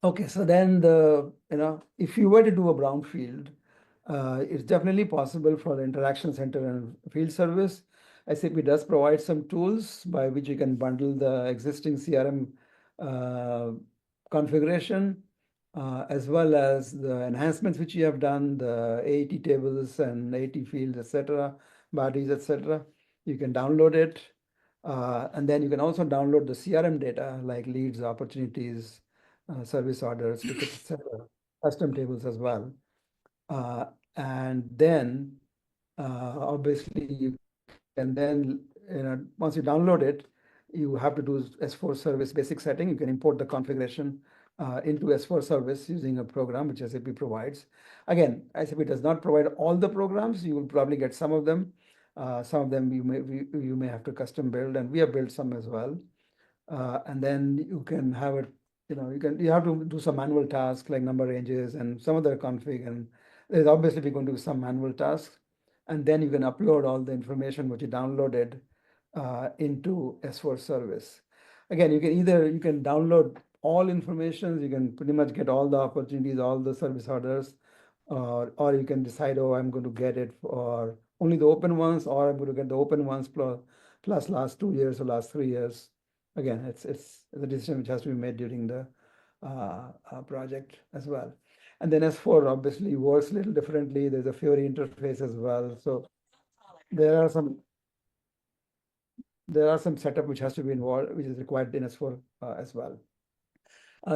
Okay, so then if you were to do a brownfield, it's definitely possible for the interaction center and field service. SAP does provide some tools by which you can bundle the existing CRM uh, configuration, as well as the enhancements which you have done, the AET tables and AET fields, etc., bodies, etc. You can download it, and then you can also download the CRM data like leads, opportunities, service orders, tickets, etc., custom tables as well. And then obviously you can then, once you download it, you have to do S4 service basic setting. You can import the configuration into S4 service using a program which SAP provides. Again, SAP does not provide all the programs. You will probably get some of them. Some of them you may have to custom build, and we have built some as well. And then you can have it, you have to do some manual tasks like number ranges and some other config, and there's obviously going to be some manual tasks. And then you can upload all the information which you downloaded into S4 service. Again, you can download all information, you can pretty much get all the opportunities, all the service orders, or you can decide, oh, I'm going to get it for only the open ones, or I'm going to get the open ones plus last 2 years or last 3 years. Again, it's the decision which has to be made during the project as well. And then S4 obviously works a little differently. There's a Fiori interface as well. So there are some setup which has to be involved, which is required in S4 as well.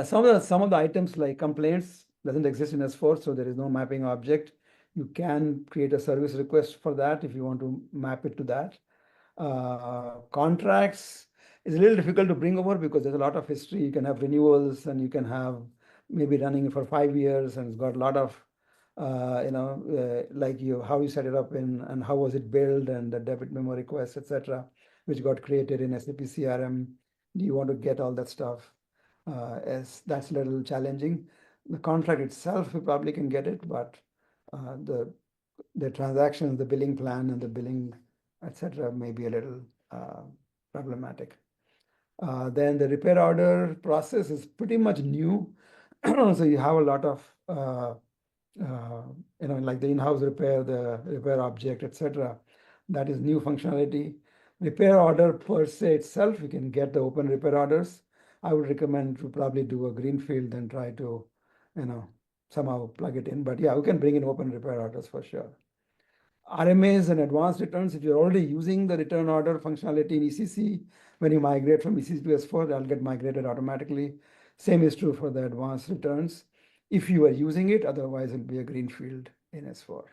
Some of the items like complaints doesn't exist in S4, so there is no mapping object. You can create a service request for that if you want to map it to that. Contracts is a little difficult to bring over because there's a lot of history. You can have renewals, and you can have maybe running for 5 years, and it's got a lot of like how you set it up and how was it built, and the debit memo requests, etc., which got created in SAP CRM. Do you want to get all that stuff? As that's a little challenging. The contract itself, we probably can get it, but the transactions, the billing plan, and the billing, etc., may be a little problematic. Then the repair order process is pretty much new. So you have a lot of like the in-house repair, the repair object, etc. That is new functionality. Repair order per se itself, you can get the open repair orders. I would recommend to probably do a greenfield and try to, somehow plug it in. But yeah, we can bring in open repair orders for sure. RMAs and advanced returns, if you're already using the return order functionality in ECC, when you migrate from ECC to S4, they'll get migrated automatically. Same is true for the advanced returns if you are using it, otherwise it'll be a greenfield in S4.